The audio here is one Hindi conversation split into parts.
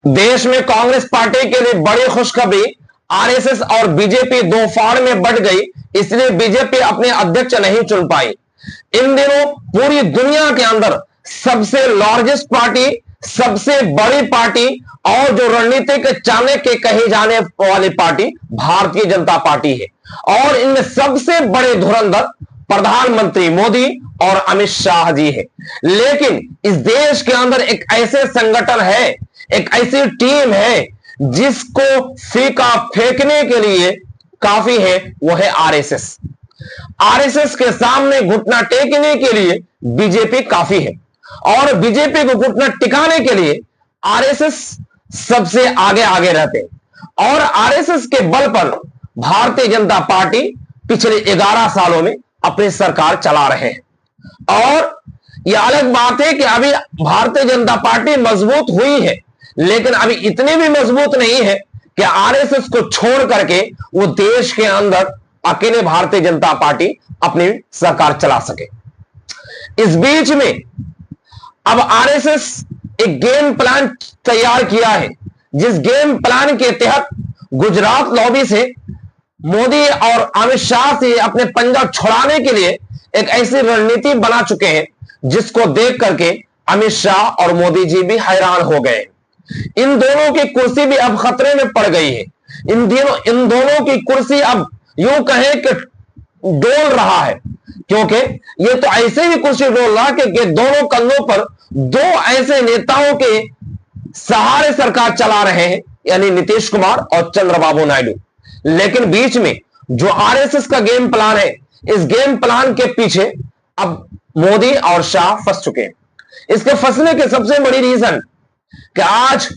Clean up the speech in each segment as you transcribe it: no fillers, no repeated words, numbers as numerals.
देश में कांग्रेस पार्टी के लिए बड़ी खुशखबरी। आरएसएस और बीजेपी दो फाड़ में बंट गई, इसलिए बीजेपी अपने अध्यक्ष नहीं चुन पाई। इन दिनों पूरी दुनिया के अंदर सबसे लार्जेस्ट पार्टी, सबसे बड़ी पार्टी और जो रणनीतिक चाणक्य कही जाने वाली पार्टी भारतीय जनता पार्टी है। और इनमें सबसे बड़े धुरंधर प्रधानमंत्री मोदी और अमित शाह जी है। लेकिन इस देश के अंदर एक ऐसे संगठन है, एक ऐसी टीम है जिसको फीका फेंकने के लिए काफी है, वो है आरएसएस। आरएसएस के सामने घुटना टेकने के लिए बीजेपी काफी है और बीजेपी को घुटना टिकाने के लिए आरएसएस सबसे आगे आगे रहते हैं। और आरएसएस के बल पर भारतीय जनता पार्टी पिछले 11 सालों में अपनी सरकार चला रहे हैं। और यह अलग बात है कि अभी भारतीय जनता पार्टी मजबूत हुई है, लेकिन अभी इतनी भी मजबूत नहीं है कि आरएसएस को छोड़ करके वो देश के अंदर अकेले भारतीय जनता पार्टी अपनी सरकार चला सके। इस बीच में अब आरएसएस एक गेम प्लान तैयार किया है, जिस गेम प्लान के तहत गुजरात लॉबी से मोदी और अमित शाह से अपने पंजा छुड़ाने के लिए एक ऐसी रणनीति बना चुके हैं जिसको देख करके अमित शाह और मोदी जी भी हैरान हो गए। इन दोनों की कुर्सी भी अब खतरे में पड़ गई है। इन दोनों की कुर्सी अब यूं कहें कि डोल रहा है, क्योंकि ये तो ऐसे ही कुर्सी डोल रहा कि दोनों कंधों पर दो ऐसे नेताओं के सहारे सरकार चला रहे हैं, यानी नीतीश कुमार और चंद्रबाबू नायडू। लेकिन बीच में जो आरएसएस का गेम प्लान है, इस गेम प्लान के पीछे अब मोदी और शाह फंस चुके हैं। इसके फंसने के सबसे बड़ी रीजन कि आज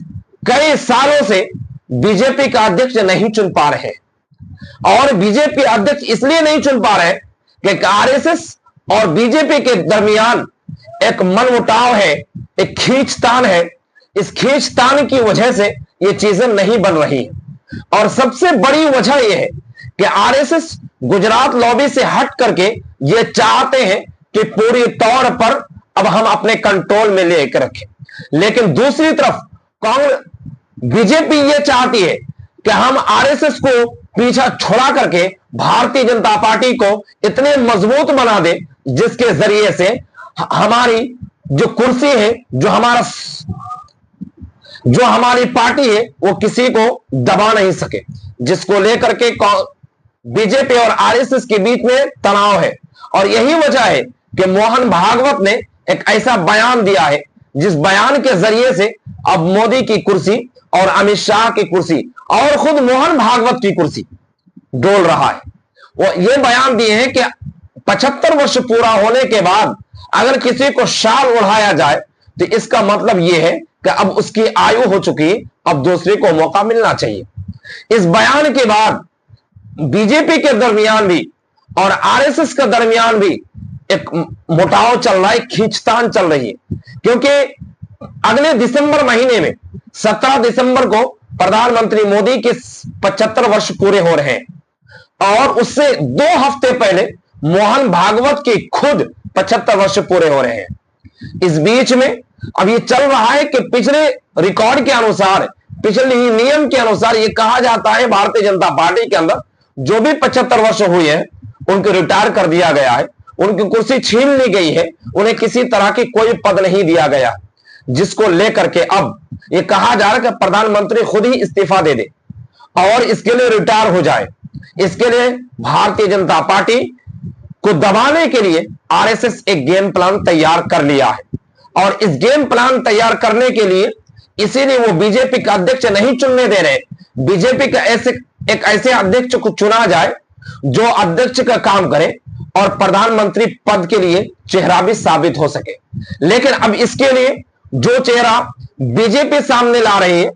कई सालों से बीजेपी का अध्यक्ष नहीं चुन पा रहे हैं। और बीजेपी अध्यक्ष इसलिए नहीं चुन पा रहे कि आरएसएस और बीजेपी के दरमियान एक मनमुटाव है, एक खींचतान है। इस खींचतान की वजह से ये चीजें नहीं बन रही। और सबसे बड़ी वजह यह है कि आरएसएस गुजरात लॉबी से हट करके ये चाहते हैं कि पूरी तौर पर अब हम अपने कंट्रोल में लेकर रखें। लेकिन दूसरी तरफ कांग्रेस बीजेपी ये चाहती है कि हम आरएसएस को पीछा छोड़ा करके भारतीय जनता पार्टी को इतने मजबूत बना दे जिसके जरिए से हमारी जो कुर्सी है, जो हमारी पार्टी है, वो किसी को दबा नहीं सके। जिसको लेकर के बीजेपी और आरएसएस के बीच में तनाव है। और यही वजह है कि मोहन भागवत ने एक ऐसा बयान दिया है जिस बयान के जरिए से अब मोदी की कुर्सी और अमित शाह की कुर्सी और खुद मोहन भागवत की कुर्सी डोल रहा है। वो ये बयान दिए हैं कि 75 वर्ष पूरा होने के बाद अगर किसी को शाल ओढ़ाया जाए तो इसका मतलब यह है कि अब उसकी आयु हो चुकी है, अब दूसरे को मौका मिलना चाहिए। इस बयान के बाद बीजेपी के दरमियान भी और आरएसएस के दरमियान भी एक मुटाव चल रहा है, खींचतान चल रही है। क्योंकि अगले दिसंबर महीने में 17 दिसंबर को प्रधानमंत्री मोदी के 75 वर्ष पूरे हो रहे हैं और उससे 2 हफ्ते पहले मोहन भागवत के खुद 75 वर्ष पूरे हो रहे हैं। इस बीच में अब ये चल रहा है कि पिछले रिकॉर्ड के अनुसार, पिछले नियम के अनुसार ये कहा जाता है भारतीय जनता पार्टी के अंदर जो भी 75 वर्ष हुए हैं उनको रिटायर कर दिया गया है, उनकी कुर्सी छीन ली गई है, उन्हें किसी तरह की कोई पद नहीं दिया गया। जिसको लेकर के अब ये कहा जा रहा है कि प्रधानमंत्री खुद ही इस्तीफा दे दे और इसके लिए रिटायर हो जाए। इसके लिए भारतीय जनता पार्टी को दबाने के लिए आरएसएस एक गेम प्लान तैयार कर लिया है। और इस गेम प्लान तैयार करने के लिए इसीलिए वो बीजेपी का अध्यक्ष नहीं चुनने दे रहे। बीजेपी का एक ऐसे अध्यक्ष को चुना जाए जो अध्यक्ष का काम करे और प्रधानमंत्री पद के लिए चेहरा भी साबित हो सके। लेकिन अब इसके लिए जो चेहरा बीजेपी सामने ला रही है,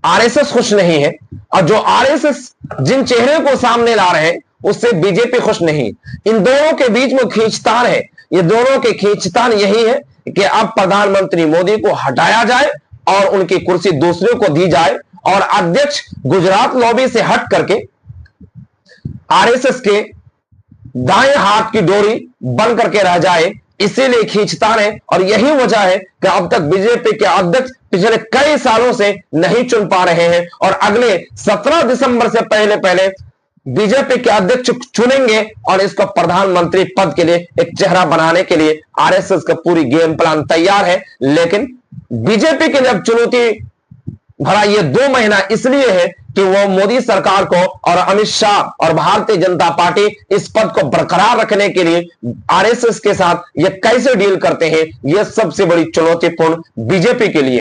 आरएसएस खुश नहीं है। और जो आरएसएस जिन चेहरे को सामने ला रहे हैं उससे बीजेपी खुश नहीं। इन दोनों के बीच में खींचतान है। ये दोनों के खींचतान यही है कि अब प्रधानमंत्री मोदी को हटाया जाए और उनकी कुर्सी दूसरे को दी जाए और अध्यक्ष गुजरात लॉबी से हट करके आरएसएस के दाएं हाथ की डोरी बन करके रह जाए। इसीलिए खींचतान है और यही वजह है कि अब तक बीजेपी के अध्यक्ष पिछले कई सालों से नहीं चुन पा रहे हैं और अगले 17 दिसंबर से पहले पहले बीजेपी के अध्यक्ष चुनेंगे और इसको प्रधानमंत्री पद के लिए एक चेहरा बनाने के लिए आरएसएस का पूरी गेम प्लान तैयार है। लेकिन बीजेपी के लिए अब चुनौती भरा ये 2 महीना इसलिए है कि वो मोदी सरकार को और अमित शाह और भारतीय जनता पार्टी इस पद को बरकरार रखने के लिए आरएसएस के साथ ये कैसे डील करते हैं, ये सबसे बड़ी चुनौतीपूर्ण बीजेपी के लिए।